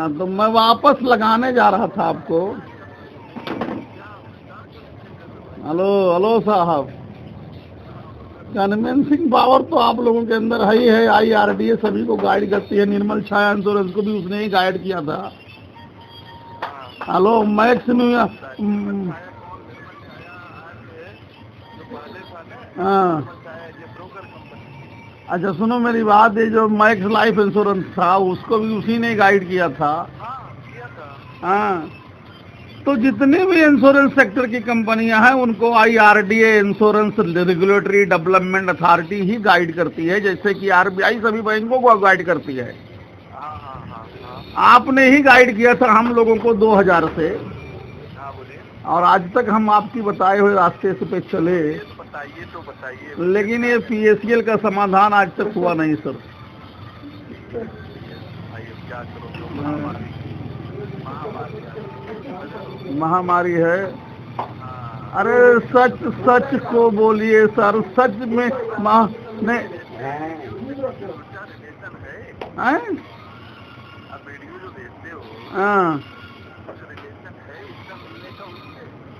हाँ, तो मैं वापस लगाने जा रहा था आपको। हेलो हेलो साहब, कन्विंसिंग पावर तो आप लोगों के अंदर है ही है। IRDA सभी को गाइड करती है, निर्मल छाया इंश्योरेंस को भी उसने ही गाइड किया था। हेलो मैक्स में हाँ, अच्छा सुनो मेरी बात, ये जो मैक्स लाइफ इंश्योरेंस था उसको भी उसी ने गाइड किया था। हाँ, तो जितने भी इंश्योरेंस सेक्टर की कंपनियां हैं उनको IRDA insurance regulatory development authority ही गाइड करती है, जैसे कि RBI सभी बैंकों को गाइड करती है। आपने ही गाइड किया था हम लोगों को 2000 से, और आज तक हम आपकी बताए हुए रास्ते से पे चले। बताइए लेकिन ये PACL का समाधान आज तक हुआ नहीं सर। क्या करो, महामारी है। अरे सच सच को बोलिए सर, सच में नहीं हाँ,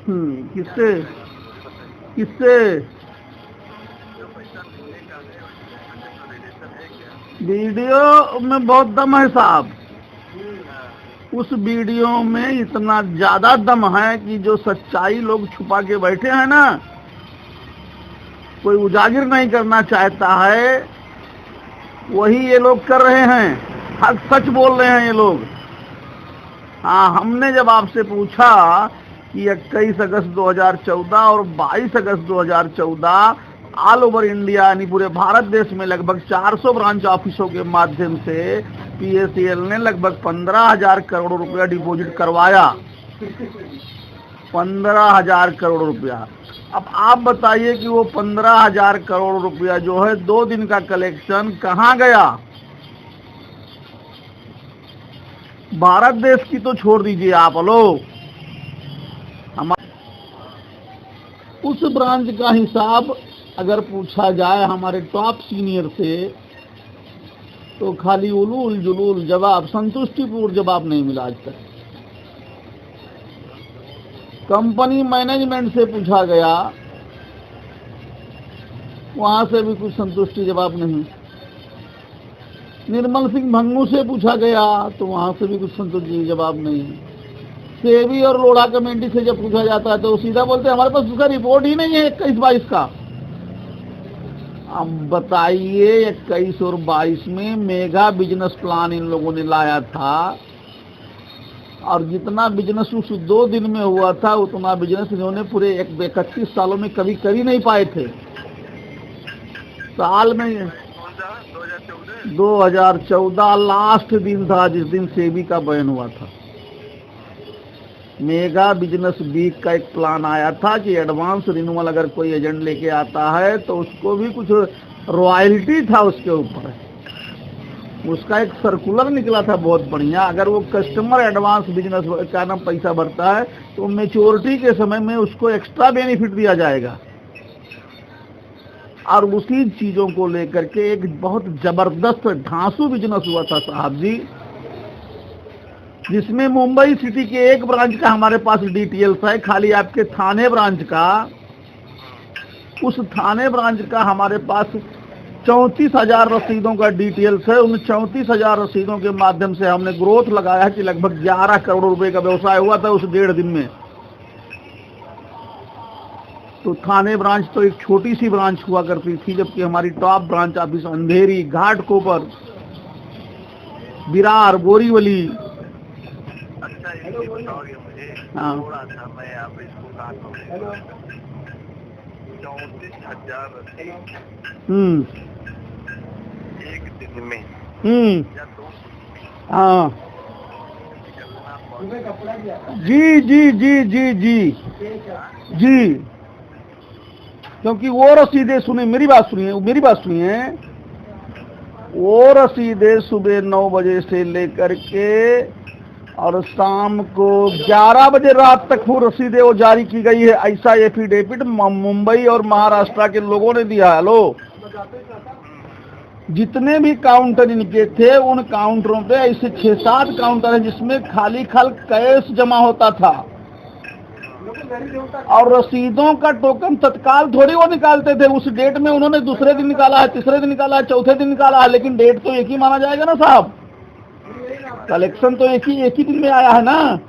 किससे किससे वीडियो में बहुत दम है साहब। उस वीडियो में इतना ज्यादा दम है कि जो सच्चाई लोग छुपा के बैठे हैं ना, कोई उजागर नहीं करना चाहता है, वही ये लोग कर रहे हैं। हर सच बोल रहे हैं ये लोग। हाँ, हमने जब आपसे पूछा कि 21 अगस्त 2014 और 22 अगस्त 2014 ऑल ओवर इंडिया यानी पूरे भारत देश में लगभग 400 ब्रांच ऑफिसों के माध्यम से PACL ने लगभग 15,000 करोड़ रुपया डिपॉजिट करवाया। 15,000 करोड़ रुपया। अब आप बताइए कि वो 15,000 करोड़ रुपया जो है 2 दिन का कलेक्शन कहाँ गया? भारत देश की तो छोड़ दीजिए आप, लो उस ब्रांच का हिसाब अगर पूछा जाए हमारे टॉप सीनियर से तो खाली उलूल जुलूल जवाब, संतुष्टिपूर्ण जवाब नहीं मिला आज तक। कंपनी मैनेजमेंट से पूछा गया, वहां से भी कुछ संतुष्टि जवाब नहीं। निर्मल सिंह भंगू से पूछा गया तो वहां से भी कुछ संतुष्टि जवाब नहीं। सेबी और लोढ़ा कमेटी से जब पूछा जाता है तो सीधा बोलते हैं हमारे पास उसका रिपोर्ट ही नहीं है 21-22 का। अब बताइए 21 और 22 में मेगा बिजनेस प्लान इन लोगों ने लाया था, और जितना बिजनेस उस 2 दिन में हुआ था उतना बिजनेस इन्होंने पूरे 31 सालों में कभी कर ही नहीं पाए थे। साल में 2014 लास्ट दिन था जिस दिन सेबी का बैन हुआ था। मेगा बिजनेस वीक का एक प्लान आया था कि एडवांस रिन्यूअल अगर कोई एजेंट लेके आता है तो उसको भी कुछ रॉयल्टी था उसके ऊपर। उसका एक सर्कुलर निकला था बहुत बढ़िया, अगर वो कस्टमर एडवांस बिजनेस का नाम पैसा भरता है तो मैच्योरिटी के समय में उसको एक्स्ट्रा बेनिफिट दिया जाएगा। और उसी चीजों को लेकर के एक बहुत जबरदस्त ढांसू बिजनेस हुआ था साहब जी, जिसमें मुंबई सिटी के एक ब्रांच का हमारे पास डिटेल्स है, खाली आपके थाने ब्रांच का। उस थाने ब्रांच का हमारे पास 34,000 रसीदों का डिटेल्स है। उन 34,000 रसीदों के माध्यम से हमने ग्रोथ लगाया कि लगभग 11 करोड़ रुपए का व्यवसाय हुआ था उस 1.5 दिन में। तो थाने ब्रांच तो एक छोटी सी ब्रांच हुआ करती थी, जबकि हमारी टॉप ब्रांच ऑफिस अंधेरी, घाटकोपर, विरार, बोरीवली। हाँ, थोड़ा सा मैं आप इसको काटूं। 34,000 एक दिन में या 2। हाँ जी जी जी जी जी जी, क्योंकि वो रसीदें सुने, मेरी बात सुनिए, वो रसीदें सुबह 9 बजे से लेकर के और शाम को 11 बजे रात तक वो रसीदें वो जारी की गई है। ऐसा एफिडेविट मुंबई और महाराष्ट्र के लोगों ने दिया है। लो जितने भी काउंटर इनके थे उन काउंटरों पे ऐसे 6-7 काउंटर है जिसमें खाली खाल कैश जमा होता था, और रसीदों का टोकन तत्काल थोड़ी वो निकालते थे। उस डेट में उन्होंने दूसरे दिन निकाला है, तीसरे दिन निकाला है, चौथे दिन निकाला है, लेकिन डेट तो एक ही माना जाएगा ना साहब। कलेक्शन तो एक ही दिन में आया है ना।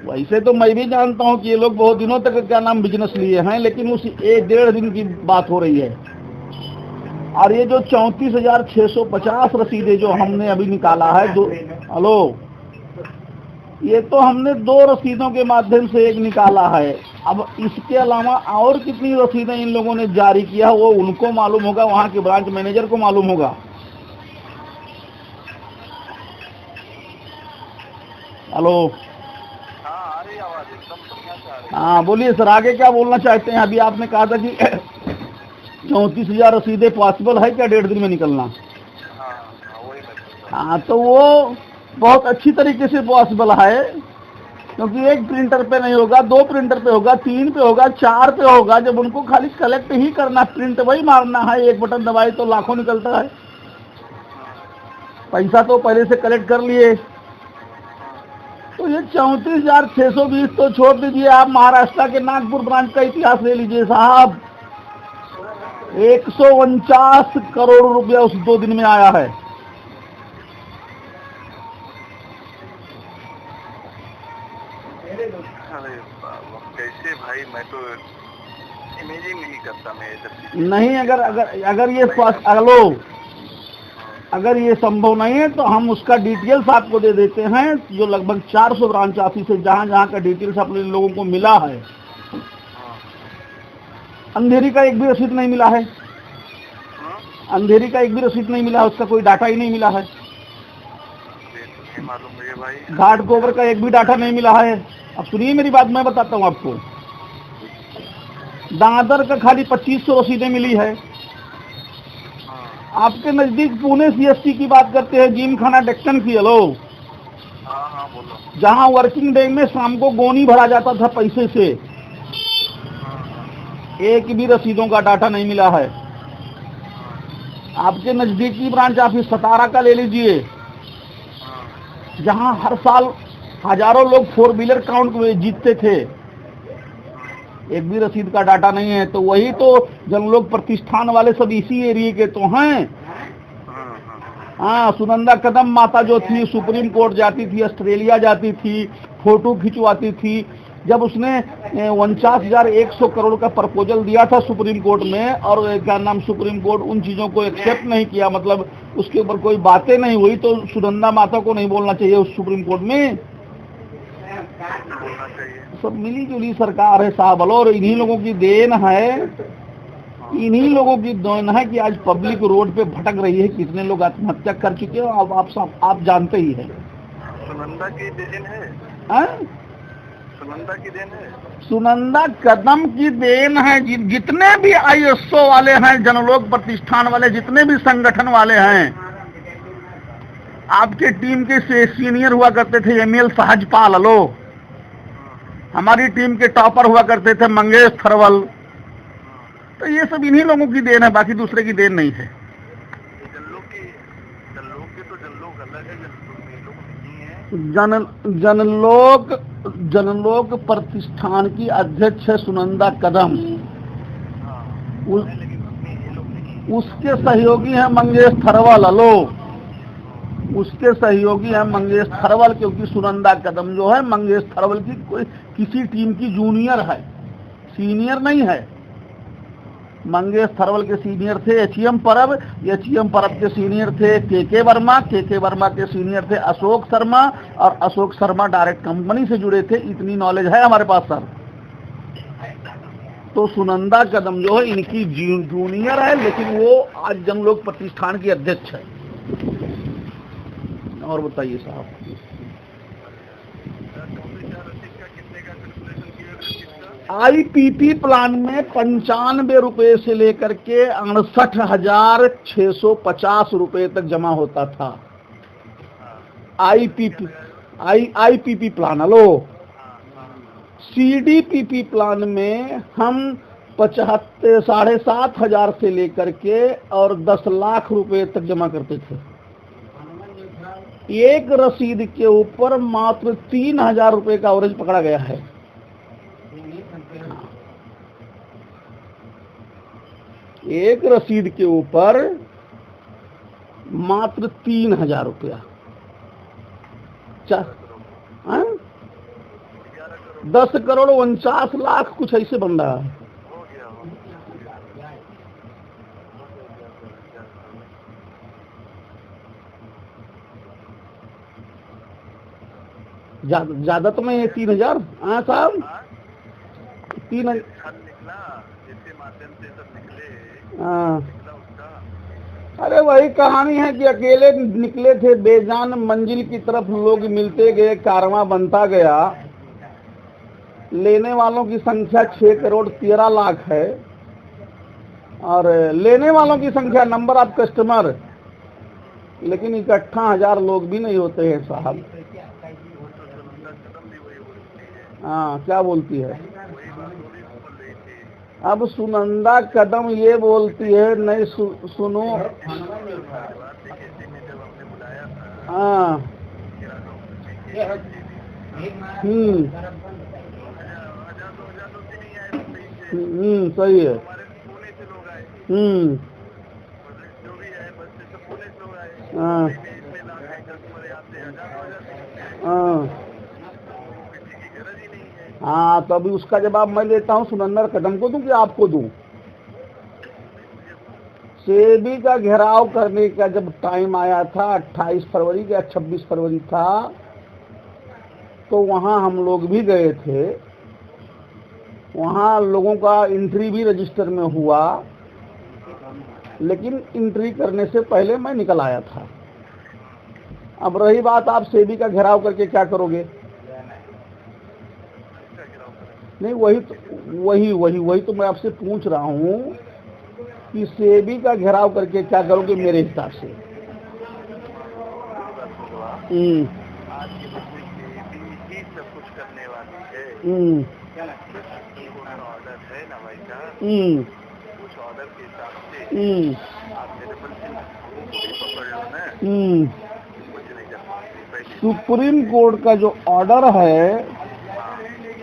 वैसे तो मैं भी जानता हूँ कि ये लोग बहुत दिनों तक क्या नाम बिजनेस लिए हैं, लेकिन उस 1-1.5 दिन की बात हो रही है। और ये जो 34,650 रसीदें जो हमने अभी निकाला है, हेलो, ये तो हमने 2 रसीदों के माध्यम से एक निकाला है। अब इसके अलावा और कितनी रसीदें इन लोगों ने जारी किया वो उनको मालूम होगा, वहाँ के ब्रांच मैनेजर को मालूम होगा। हेलो, हाँ बोलिए सर, आगे क्या बोलना चाहते हैं? अभी आपने कहा था कि 34,000 रसीदें पॉसिबल है क्या 1.5 दिन में निकलना? हाँ, तो वो बहुत अच्छी तरीके से पॉसिबल है, क्योंकि एक प्रिंटर पे नहीं होगा, 2 प्रिंटर पे होगा, 3 पे होगा, 4 पे होगा। जब उनको खाली कलेक्ट ही करना, प्रिंट वही मारना है, एक बटन दबाए तो लाखों निकलता है। पैसा तो पहले से कलेक्ट कर लिए। तो ये 34,620 तो छोड़ दीजिए, आप महाराष्ट्र के नागपुर ब्रांच का इतिहास ले लीजिए साहब। 149 करोड़ रुपया उस 2 दिन में आया है। कैसे भाई, मैं तो इमेजिन नहीं करता मैं ये सब। नहीं, अगर ये संभव नहीं है तो हम उसका डिटेल्स आपको दे देते हैं, जो लगभग 400 ब्रांच ऑफिस है जहाँ जहाँ का डिटेल्स अपने लोगों को मिला है। अंधेरी का एक भी रसीद नहीं मिला है, अंधेरी का एक भी रसीद नहीं मिला है, उसका कोई डाटा ही नहीं मिला है। मालूम मुझे भाई, घाट गोबर का एक भी डाटा नहीं मिला है। अब सुनिए मेरी बात, मैं बताता हूँ आपको। दादर का खाली 2500 रसीदें मिली है। आपके नजदीक पुणे CST की बात करते हैं, जिम खाना डेक्कन की। हेलो, हाँ बोलो। जहाँ वर्किंग डे में शाम को गोनी भरा जाता था पैसे से, एक भी रसीदों का डाटा नहीं मिला है। आपके नजदीकी ब्रांच ऑफिस सतारा का ले लीजिए, जहाँ हर साल हजारों लोग 4 व्हीलर काउंट में जीतते थे, एक भी रसीद का डाटा नहीं है। तो वही तो जनलोक प्रतिष्ठान वाले सब इसी एरिया के तो हैं। हाँ, सुनंदा कदम माता जो थी, सुप्रीम कोर्ट जाती थी, ऑस्ट्रेलिया जाती थी, फोटो खिंचवाती थी। जब उसने 49,100 करोड़ का प्रपोजल दिया था सुप्रीम कोर्ट में, और क्या नाम सुप्रीम कोर्ट उन चीज़ों को एक्सेप्ट नहीं किया, मतलब उसके ऊपर कोई बातें नहीं हुई, तो सुनंदा माता को नहीं बोलना चाहिए उस सुप्रीम कोर्ट में? सब मिली जुली सरकार है साहब। और इन्हीं लोगों की देन है, इन्हीं लोगों की देन है कि आज पब्लिक रोड पे भटक रही है। कितने लोग आत्महत्या कर चुके हो आप जानते ही हैं। सुनंदा की देन है, सुनंदा की देन है, सुनंदा कदम की देन है। जितने भी ISO वाले हैं, जनलोक प्रतिष्ठान वाले, जितने भी संगठन वाले हैं, आपके टीम के सीनियर हुआ करते थे ML सहजपाल। लो, हमारी टीम के टॉपर हुआ करते थे मंगेश थरवल। तो ये सब इन्हीं लोगों की देन है, बाकी दूसरे की देन नहीं है। जनलोक प्रतिष्ठान की अध्यक्ष है सुनंदा कदम, उसके सहयोगी हैं मंगेश थरवल। लो, उसके सहयोगी हैं मंगेश थरवल, क्योंकि सुनंदा कदम जो है मंगेश थरवल की कोई किसी टीम की जूनियर है, सीनियर नहीं है। मंगेश थरवल के सीनियर थे HM परब, HM परब के सीनियर थे KK वर्मा, KK वर्मा के सीनियर थे अशोक शर्मा, और अशोक शर्मा डायरेक्ट कंपनी से जुड़े थे। इतनी नॉलेज है हमारे पास सर। तो सुनंदा कदम जो है इनकी जूनियर है, लेकिन वो आज जनलोक प्रतिष्ठान की अध्यक्ष है। और बताइए साहब, IPP प्लान में 95 रुपए से लेकर के 68,650 रुपए तक जमा होता था। IPP plan. Hello, CDPP plan में हम 75 7,500 से लेकर के और 10 लाख रुपए तक जमा करते थे। एक रसीद के ऊपर मात्र 3,000 रुपए का एवरेज पकड़ा गया है। एक रसीद के ऊपर मात्र 3,000 रुपया। 10 करोड़ 49 लाख कुछ ऐसे बन रहा है। ज्यादा तो मैं 3,000। हाँ साहब, 3,000 निकला जिसके माध्यम से सब निकले। हाँ, निकला उसका। अरे वही कहानी है कि अकेले निकले थे, बेजान मंजिल की तरफ लोग मिलते गए, कारवां बनता गया। लेने वालों की संख्या 6 करोड़ 13 लाख है और लेने वालों की संख्या नंबर ऑफ कस्टमर, लेकिन इकट्ठा 1,000 लोग भी नहीं होते हैं साहब। हाँ, क्या बोलती है? अब सुनंदा कदम ये बोलती है, नहीं सुनो। हाँ, सही है। हाँ, हाँ, तो अभी उसका जवाब मैं देता हूँ। सुनंदा कदम को दूं कि आपको दूं? सेबी का घेराव करने का जब टाइम आया था 28 फरवरी या 26 फरवरी था, तो वहाँ हम लोग भी गए थे। वहाँ लोगों का एंट्री भी रजिस्टर में हुआ, लेकिन एंट्री करने से पहले मैं निकल आया था। अब रही बात, आप सेबी का घेराव करके क्या करोगे? नहीं, वही तो मैं आपसे पूछ रहा हूँ कि सेबी का घेराव करके क्या करोगे मेरे हिसाब से? सब कुछ करने वाली है। ऑर्डर है ना भाई साहब, उस ऑर्डर के हिसाब से आप मेरे पर पकड़ लो ना। कुछ नहीं कर पाते। सुप्रीम कोर्ट का जो ऑर्डर है,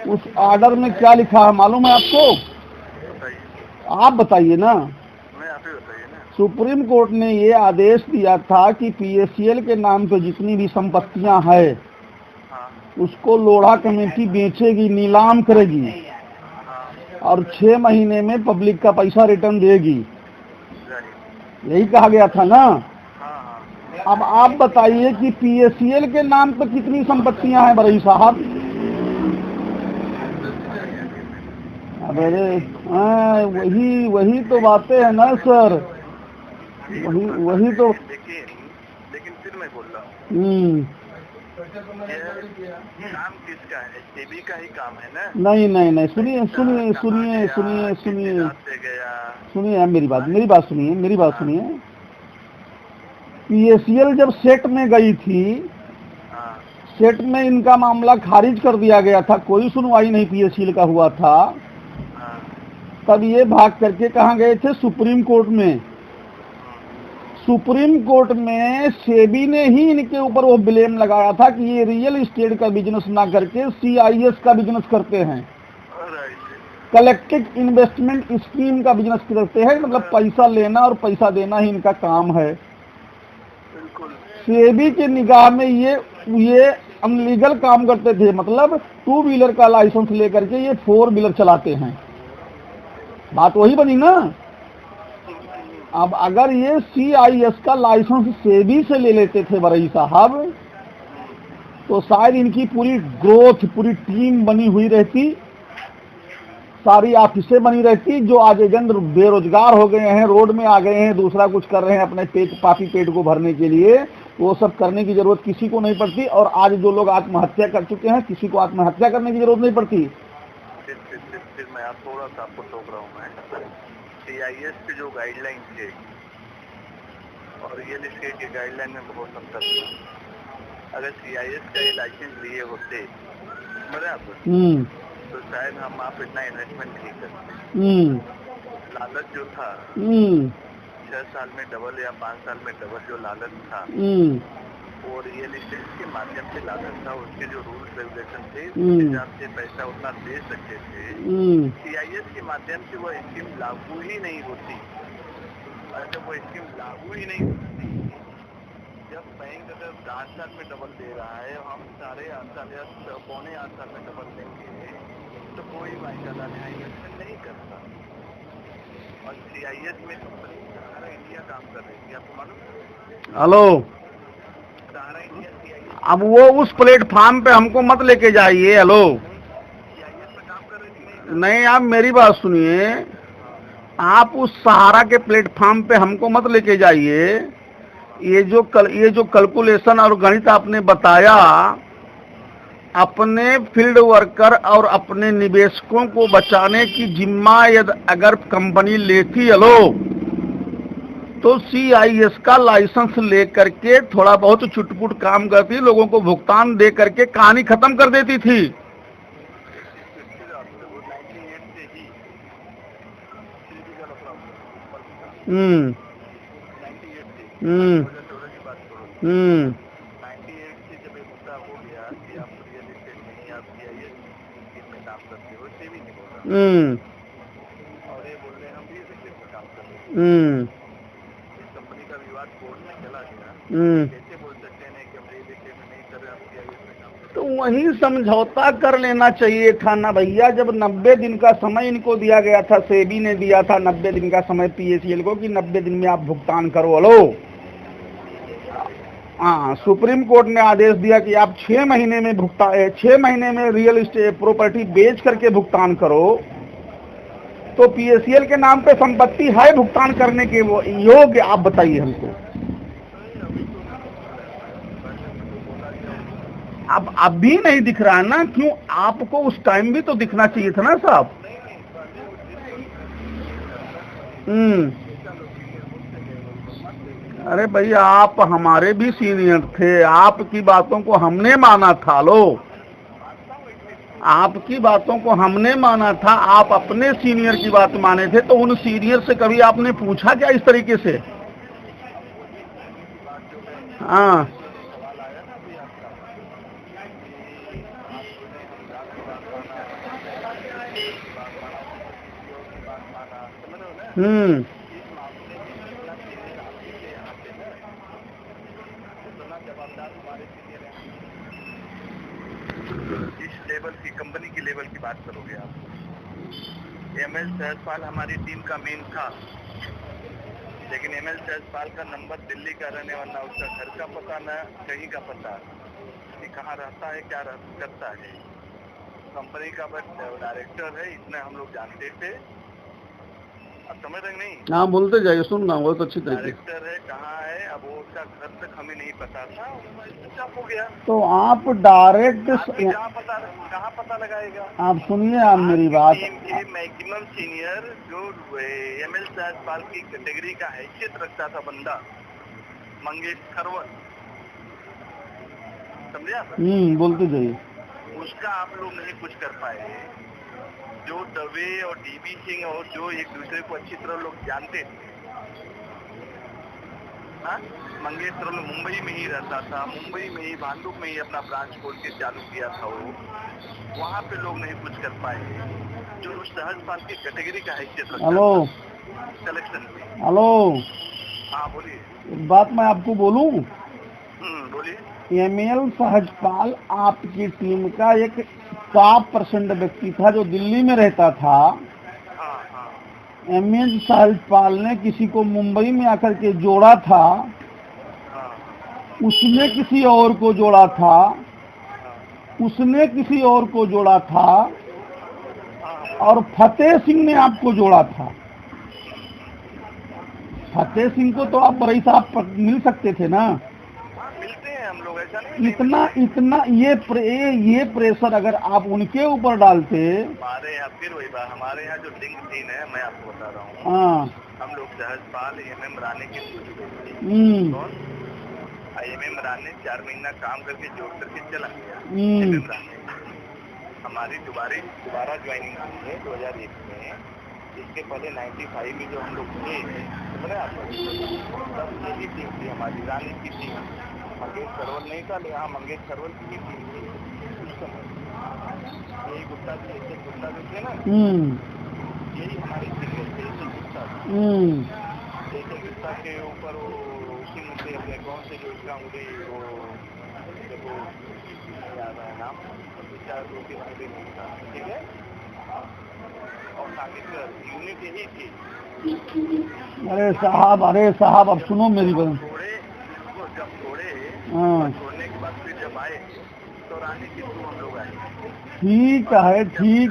उस ऑर्डर में क्या लिखा है मालूम है आपको? आप बताइए ना। आप ही बताइए ना। सुप्रीम कोर्ट ने ये आदेश दिया था कि पीएससीएल के नाम पे जितनी भी संपत्तियां है, उसको लोढ़ा कमेटी बेचेगी, नीलाम करेगी और 6 महीने में पब्लिक का पैसा रिटर्न देगी। यही कहा गया था ना। अब आप बताइए कि पीएससीएल के नाम पर कितनी संपत्तियां हैं बरई साहब? अरे वही तो बातें है ना सर, वही तो। लेकिन फिर मैं बोल रहा हूँ, काम किसका है? सेबी का ही काम है ना। नहीं, सुनिए मेरी बात सुनिए। पीएससीएल जब सेट में गई थी, सेट में इनका मामला खारिज कर दिया गया था, कोई सुनवाई नहीं पीएससीएल का हुआ था। तब ये भाग करके कहाँ गए थे? सुप्रीम कोर्ट में। सुप्रीम कोर्ट में सेबी ने ही इनके ऊपर वो ब्लेम लगाया था कि ये रियल एस्टेट का बिजनेस ना करके CIS का बिजनेस करते हैं, कलेक्टिव इन्वेस्टमेंट स्कीम का बिजनेस करते हैं। मतलब पैसा लेना और पैसा देना ही इनका काम है। सेबी के निगाह में ये अनलीगल काम करते थे। मतलब 2 व्हीलर का लाइसेंस लेकर के ये 4 व्हीलर चलाते हैं। बात वही बनी ना। अब अगर ये CIS का लाइसेंस सेबी से ले लेते थे बरई साहब, तो शायद इनकी पूरी ग्रोथ, पूरी टीम बनी हुई रहती, सारी ऑफिसें बनी रहती। जो आज एजेंट बेरोजगार हो गए हैं, रोड में आ गए हैं, दूसरा कुछ कर रहे हैं अपने पापी पेट को भरने के लिए, वो सब करने की जरूरत किसी को नहीं पड़ती। और आज जो लोग आत्महत्या कर चुके हैं, किसी को आत्महत्या करने की जरूरत नहीं पड़ती। फिर मैं थोड़ा सा आपको टोक रहा हूँ। मैं CIS के जो गाइडलाइन थे और रियल एस्टेट के गाइडलाइन में बहुत अंतर था। अगर CIS का ये लाइसेंस लिए होते बराबर, तो शायद हम आप इतना इन्वेस्टमेंट नहीं करते। लालच जो था 6 साल में डबल या 5 साल में डबल जो लालच था वो रियल एस्टेट के माध्यम से लालच था। उसके जो रूल्स रेगुलेशन थे उस हिसाब से पैसा उतना दे सकते थे। CIS के माध्यम से वो स्कीम लागू ही नहीं होती। और जब वो स्कीम लागू ही नहीं होती, जब बैंक अगर 8 साल में डबल दे रहा है, हम 8.5 साल या 7.25 साल में डबल देंगे, तो कोई वायदा इन्वेस्टमेंट नहीं करता। और CIS में कंपनी सहारा इंडिया काम कर रही थी, आपको मालूम? हेलो, सहारा इंडिया CIS अब वो उस प्लेटफार्म पे हमको मत लेके जाइए। हेलो, में काम कर रही थी। नहीं, आप मेरी बात सुनिए। आप उस सहारा के प्लेटफार्म पे हमको मत लेके जाइए। ये जो कैलकुलेशन और गणित आपने बताया, अपने फील्ड वर्कर और अपने निवेशकों को बचाने की जिम्मा यदि अगर कंपनी लेती, हेलो, तो CIS का लाइसेंस लेकर के थोड़ा बहुत छुटपुट काम करती, लोगों को भुगतान दे करके कहानी खत्म कर देती थी। हम्म 98 से जब ये मुद्दा हो गया कि आप रियल एस्टेट नहीं, आप CIS स्कीम में काम करते हो, सेविंग नहीं बोल रहा। और ये बोल रहे हैं हम रियल एस्टेट में काम कर रहे हैं। इस कंपनी का विवाद कोर्ट में चला गया। कैसे बोल सकते हैं कि हम रियल एस्टेट में नहीं कर रहे, हम CIS में काम कर रहे? तो वही समझौता कर लेना चाहिए था ना भैया। जब 90 दिन का समय इनको दिया गया था, सेबी ने दिया था 90 दिन का समय PACL को कि 90 दिन में आप भुगतान करो। हेलो, हाँ, सुप्रीम कोर्ट ने आदेश दिया कि आप 6 महीने में 6 महीने में रियल एस्टेट प्रॉपर्टी बेच करके भुगतान करो। तो PACL के नाम पे संपत्ति है भुगतान करने के वो योग्य? आप बताइए हमको। अब भी नहीं दिख रहा है ना? क्यों? आपको उस टाइम भी तो दिखना चाहिए था ना साहब। अरे भैया, आप हमारे भी सीनियर थे, आपकी बातों को हमने माना था। लो, आपकी बातों को हमने माना था, आप अपने सीनियर की बात माने थे, तो उन सीनियर से कभी आपने पूछा क्या इस तरीके से? हाँ, इस लेवल की कंपनी की लेवल की बात करोगे आप। ML सहजपाल हमारी टीम का मेन था, लेकिन ML सहजपाल का नंबर दिल्ली का रहने वाला, उसका घर का पता न कहीं का पता कि कहाँ रहता है, क्या करता है। कंपनी का बस डायरेक्टर है, इतना हम लोग जानते थे। अब समझ रहे नहीं? हाँ, बोलते जाइए, सुन रहा हूँ बहुत अच्छी तरीके। डायरेक्टर है, कहाँ है, अब वो उसका घर तक हमें नहीं पता था, चुपचाप हो गया। तो आप डायरेक्ट कहाँ पता लगाएगा? आप सुनिए, आप मेरी बात। मैक्सिमम सीनियर जो ML सहजपाल की कैटेगरी का हैसियत रखता था बंदा, मंगेश खरवत, समझे आप? बोलते जाइए। उसका आप लोग नहीं कुछ कर पाए। जो दवे और DB सिंह और जो एक दूसरे को अच्छी तरह लोग जानते थे, हाँ, मंगेश खरवत मुंबई में ही रहता था, मुंबई में ही भांडुप में ही अपना ब्रांच खोल के चालू किया था वो, वहाँ पे लोग नहीं कुछ कर पाए। जो सहजपाल की कैटेगरी का हैसियत रखता हेलो, कलेक्शन में। हेलो, हाँ बोलिए। एक बात मैं आपको बोलूं? बोलिए। ML सहजपाल आपकी टीम का एक टॉप % व्यक्ति था जो दिल्ली में रहता था। ML सहजपाल ने किसी को मुंबई में आकर के जोड़ा था, उसने किसी और को जोड़ा था, उसने किसी और को जोड़ा था, और फतेह सिंह ने आपको जोड़ा था। फतेह सिंह को तो आप बरई साहब मिल सकते थे ना? मिलते हैं हम लोग, ऐसा नहीं। इतना ये प्रेशर अगर आप उनके ऊपर डालते। हमारे यहाँ फिर वही बात, हमारे यहाँ जो लिंक टीम है, मैं आपको बता रहा हूँ। हाँ, हम लोग सहजपाल MM राणे की MM राणे 4 महीना काम करके जोड़ करके चला गया। MM राणे हमारी दोबारा ज्वाइनिंग हुई है 2001 में। इसके पहले 95 में जो हम लोग थे, बोले आपको, तब यही टीम थी हमारी, रानी की टीम। मंगेश सरवल नहीं था, लेकिन हाँ मंगेश सरवल की भी टीम थी उस समय। यही गुप्ता जी, ऐसे गुप्ता जो थे ना, यही हमारे सीनियर थे, ऐसे गुप्ता। ऐसे गुप्ता के ऊपर वो उसी में से अपने गाँव से जो एग्जाम हुई, वो देखो याद आया नाम, 4 2 3 नहीं था, ठीक है। और साकिब यूनिट यही थी। अरे साहब अब सुनो मेरी बात। जब छोड़े, छोड़ने के बाद फिर जब आए तो रानी के थ्रू हम लोग आए। ठीक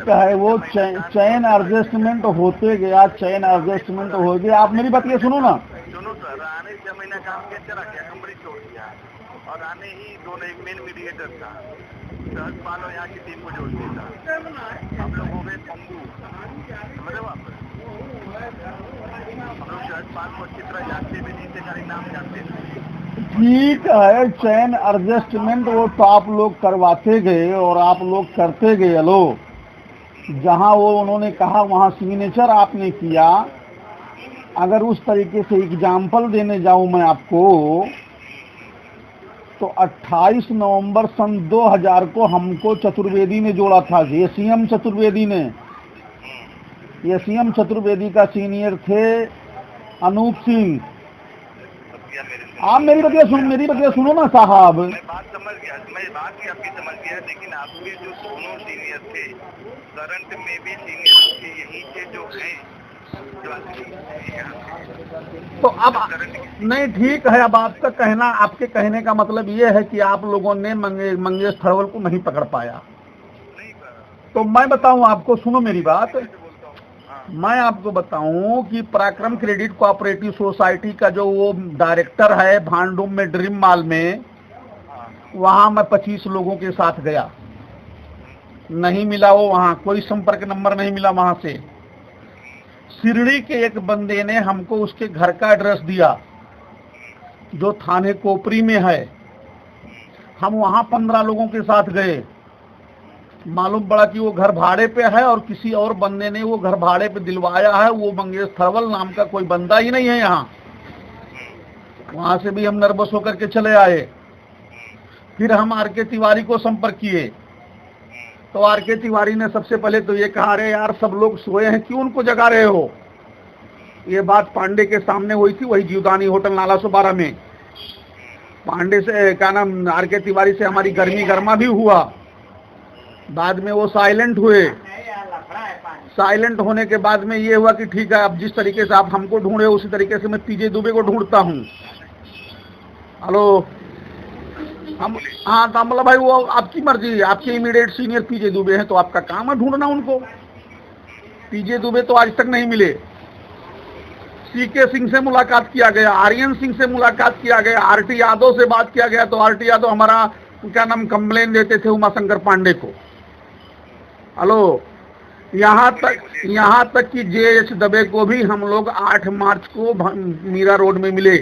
है, वो चैन एडजस्टमेंट होते गया, चैन एडजस्टमेंट हो गया। आप मेरी बात ये सुनो ना। सुनो सर, रानी 6 महीना काम किया, चला गया, कंपनी छोड़ दिया, और रानी ही दोनों एक मेन मीडिएटर था। सहज पाल और यहाँ की टीम को जोड़ दिया था। हम लोग हो गए पंगू, समझ रहे हो आप? हम लोग सहज पाल को अच्छी तरह जानते भी नहीं थे, खाली नाम जानते थे। ठीक है, चैन एडजस्टमेंट वो तो आप लोग करवाते गए और आप लोग करते गए। लो, जहाँ वो उन्होंने कहा वहाँ सिग्नेचर आपने किया। अगर उस तरीके से एग्जाम्पल देने जाऊँ मैं आपको, तो 28 नवंबर सन 2000 को हमको चतुर्वेदी ने जोड़ा था। एसीएम चतुर्वेदी ने, एसीएम चतुर्वेदी का सीनियर थे अनूप सिंह। आप मेरी बतिया सुनो ना साहब। मैं बात समझ गया, मैं बात भी आपकी समझ गया, लेकिन आपके जो दोनों सीनियर थे, करंट में भी सीनियर के यही थे जो हैं, जो तो अब नहीं, ठीक है। अब आपका कहना, आपके कहने का मतलब ये है कि आप लोगों ने मंगेश थरवल को नहीं पकड़ पाया। तो मैं बताऊं आपको, सुनो मेरी बात। मैं आपको बताऊं कि पराक्रम क्रेडिट कोऑपरेटिव सोसाइटी का जो वो डायरेक्टर है भांडुम में, ड्रीम मॉल में, वहां मैं 25 लोगों के साथ गया, नहीं मिला वो, वहां कोई संपर्क नंबर नहीं मिला वहां से। शिरडी के एक बंदे ने हमको उसके घर का एड्रेस दिया जो थाने कोपरी में है। हम वहां 15 लोगों के साथ गए। मालूम पड़ा कि वो घर भाड़े पे है और किसी और बंदे ने वो घर भाड़े पे दिलवाया है। वो मंगेश थरवल नाम का कोई बंदा ही नहीं है यहाँ। वहां से भी हम नर्वस होकर के चले आए। फिर हम आर.के. तिवारी को संपर्क किए, तो आर.के. तिवारी ने सबसे पहले तो ये कहा, अरे यार सब लोग सोए हैं, क्यों उनको जगा रहे हो। ये बात पांडे के सामने हुई थी, वही जीवदानी होटल नाला 112 में। पांडे से क्या नाम, आर.के. तिवारी से हमारी गर्मी गर्मा भी हुआ। बाद में वो साइलेंट हुए। साइलेंट होने के बाद में ये हुआ कि ठीक है, अब जिस तरीके से आप हमको ढूंढे उसी तरीके से मैं पीजे दुबे को ढूंढता हूँ। हेलो, हम, हाँ तामला भाई, वो आपकी मर्जी, आपके इमीडिएट सीनियर पीजे दुबे हैं तो आपका काम है ढूंढना उनको। पीजे दुबे तो आज तक नहीं मिले। सीके सिंह से मुलाकात किया गया, आर्यन सिंह से मुलाकात किया गया, आर.टी. यादव से बात किया गया, तो आर.टी. यादव हमारा क्या नाम कंप्लेन देते थे उमाशंकर पांडे को। हेलो, यहाँ तक कि जे.एच. दबे को भी हम लोग 8 मार्च को मीरा रोड में मिले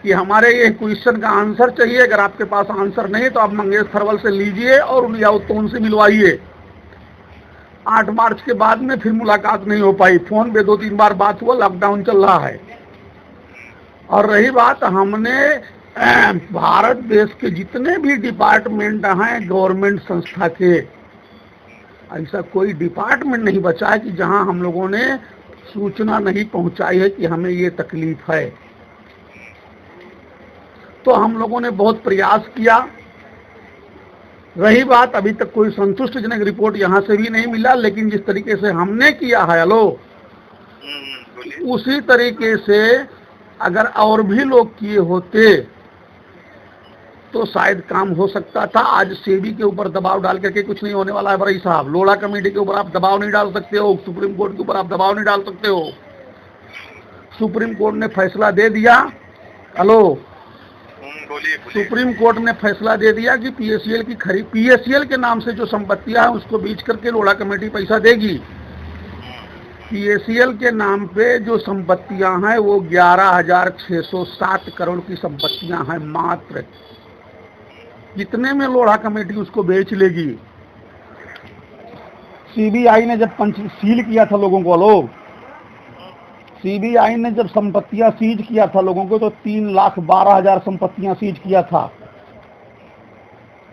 कि हमारे ये क्वेश्चन का आंसर चाहिए। अगर आपके पास आंसर नहीं तो आप मंगेश थरवल से लीजिए और या तो उनसे मिलवाइए। 8 मार्च के बाद में फिर मुलाकात नहीं हो पाई। फोन पे 2-3 बार बात हुआ, लॉकडाउन चल रहा है। और रही बात, हमने भारत देश के जितने भी डिपार्टमेंट हैं गवर्नमेंट संस्था के, ऐसा कोई डिपार्टमेंट नहीं बचा है कि जहां हम लोगों ने सूचना नहीं पहुंचाई है कि हमें ये तकलीफ है। तो हम लोगों ने बहुत प्रयास किया। रही बात, अभी तक कोई संतुष्टिजनक रिपोर्ट यहां से भी नहीं मिला, लेकिन जिस तरीके से हमने किया है, हेलो, उसी तरीके से अगर और भी लोग किए होते तो शायद काम हो सकता था। आज सेबी के ऊपर दबाव डाल करके कुछ नहीं होने वाला है भाई साहब। लोढ़ा कमेटी के ऊपर आप दबाव नहीं डाल सकते हो, सुप्रीम कोर्ट के ऊपर आप दबाव नहीं डाल सकते हो। सुप्रीम कोर्ट ने फैसला दे दिया। हेलो, सुप्रीम कोर्ट ने फैसला दे दिया कि पीएससीएल की खरीद, पीएससीएल के नाम से जो संपत्तियां हैं उसको बेच करके लोढ़ा कमेटी पैसा देगी। पीएससीएल के नाम पे जो संपत्तियां हैं वो 11,607 करोड़ की संपत्तियां हैं मात्र। कितने में लोढ़ा कमेटी उसको बेच लेगी? सीबीआई ने जब सील किया था लोगों को, लोग सीबीआई ने जब संपत्तियां सीज किया था लोगों को, तो 3,12,000 संपत्तियां सीज किया था।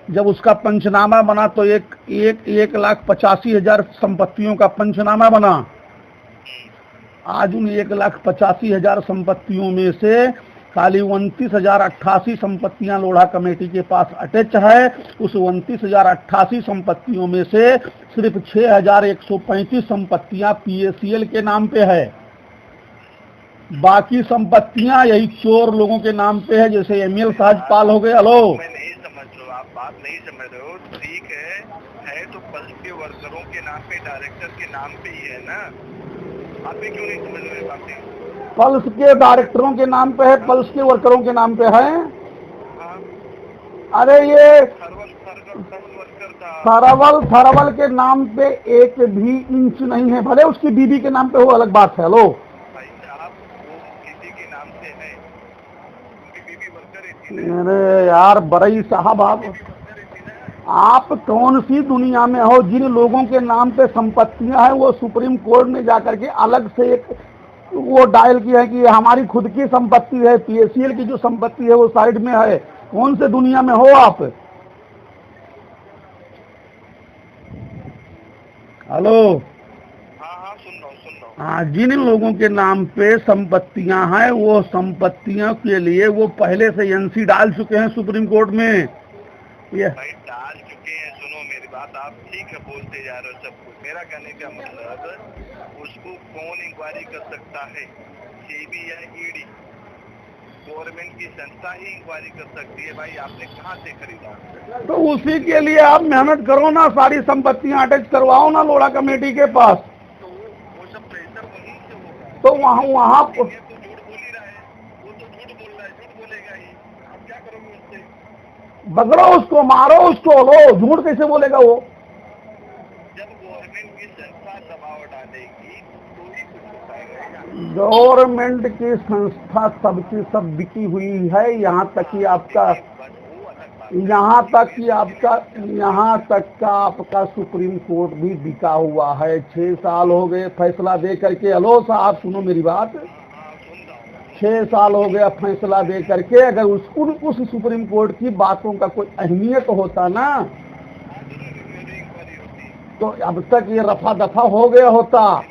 जब उसका पंचनामा बना तो 1,85,000 संपत्तियों का पंचनामा बना। आज उन 1,85,000 संपत्तियों में से खाली 29,088 संपत्तियां लोढ़ा कमेटी के पास अटैच है। उस 29,088 संपत्तियों में से सिर्फ 6,135 संपत्तियां पीएसीएल के नाम पे है। बाकी संपत्तियां यही चोर लोगों के नाम पे है, जैसे एमएल साहजपाल हो गए। हेलो, मैं नहीं समझ रहा हूँ, आप बात नहीं समझ रहे हो। ठीक है तो पल्स के वर्करों के नाम पे, डायरेक्टर के नाम पे ही है ना। आप भी क्यों नहीं समझ रहे बातें? पल्स के डायरेक्टरों के नाम पे है, पल्स के वर्करों के नाम पे है। हाँ, अरे ये थर्मल वर्कर था। थरवल के नाम पे एक भी इंच नहीं है, भले उसकी बीबी के नाम पे हो, अलग बात है। हेलो भाई साहब, वो किसी के नाम से है, उनकी बीबी वर्कर ही थी ना। अरे यार बरई साहब, आप कौन सी दुनिया में हो? जिन लोगों के नाम पे संपत्तियां हैं वो सुप्रीम कोर्ट ने जाकर के अलग से एक वो डायल किया है कि ये हमारी खुद की संपत्ति है, पीएसीएल की जो संपत्ति है वो साइड में है। कौन से दुनिया में हो आप? हेलो, हाँ, सुन रहा हूँ। हाँ, जिन लोगों के नाम पे संपत्तियां हैं वो संपत्तियों के लिए वो पहले से एनसी डाल चुके हैं सुप्रीम कोर्ट में। ये भाई डाल चुके हैं, सुनो मेरी बात। आप ठीक है बोलते जा रहे हो सब कुछ। मेरा कहने का मतलब, उसको कौन इंक्वायरी कर सकता है? सीबी या ईडी? गवर्नमेंट की संस्था ही इंक्वायरी कर सकती है। भाई आपने कहाँ से खरीदा? तो उसी के लिए आप मेहनत करो ना, सारी संपत्तियां अटैच करवाओ ना लोढ़ा कमेटी के पास। तो वो सब प्रेशर वहीं से होगा। तो वहाँ ये तो झूठ बोल ही रहा है, वो तो झूठ बोल रहा है, झूठ बोलेगा ही। आप क्या करोगे उससे? बगड़ो उसको, मारो उसको। लो, झूठ कैसे बोलेगा वो? जब गवर्नमेंट की संस्था दबाव डालेगी तो ही कुछ हो पाएगा। गवर्नमेंट की संस्था सबकी सब बिकी हुई है। यहाँ तक कि आपका आपका सुप्रीम कोर्ट भी बिका हुआ है। 6 साल हो गए फैसला दे करके। हेलो साहब, सुनो मेरी बात। 6 साल हो गया फैसला दे करके। अगर उस सुप्रीम कोर्ट की बातों का कोई अहमियत होता ना, तो अब तक ये रफा दफा हो गया होता।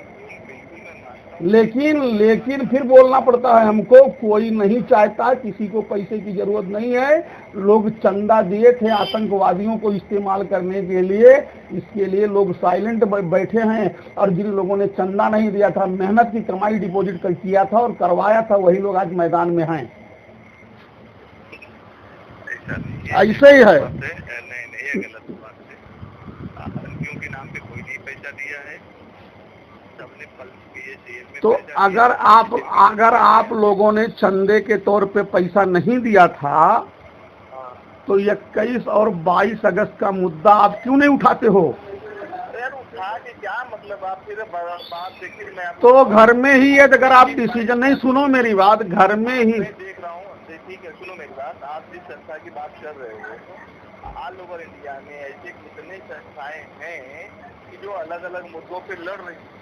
लेकिन फिर बोलना पड़ता है हमको। कोई नहीं चाहता, किसी को पैसे की जरूरत नहीं है। लोग चंदा दिए थे आतंकवादियों को इस्तेमाल करने के लिए, इसके लिए लोग साइलेंट बैठे हैं। और जिन लोगों ने चंदा नहीं दिया था, मेहनत की कमाई डिपॉजिट किया था और करवाया था, वही लोग आज मैदान में हैं। ऐसे ही है। नहीं, ये गलत बात है। आतंकियों के नाम पे कोई नहीं पैसा दिया है, सबने पल्स के जेल में। तो अगर आप लोगों ने चंदे के तौर पे पैसा नहीं दिया था, तो 21 और 22 अगस्त का मुद्दा आप क्यों नहीं उठाते हो? यार उठा के क्या मतलब? आप फिर बात देखिए, मैं तो घर में ही है, अगर आप डिसीजन नहीं, सुनो मेरी बात, घर में ही देख रहा हूँ। ठीक है, सुनो मेरी बात। आप जिस संस्था की बात कर रहे हो, ऑल ओवर इंडिया में ऐसे कितने संस्थाएं हैं कि जो अलग अलग मुद्दों पे लड़ रही हैं।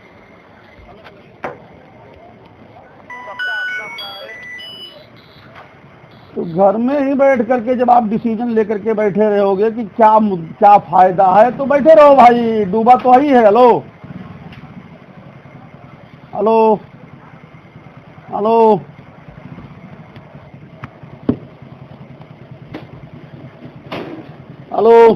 सबका अपना अपना है। तो घर में ही बैठ करके जब आप डिसीजन लेकर के बैठे रहोगे कि क्या फायदा है, तो बैठे रहो भाई, डूबा तो वही है। Hello hello hello hello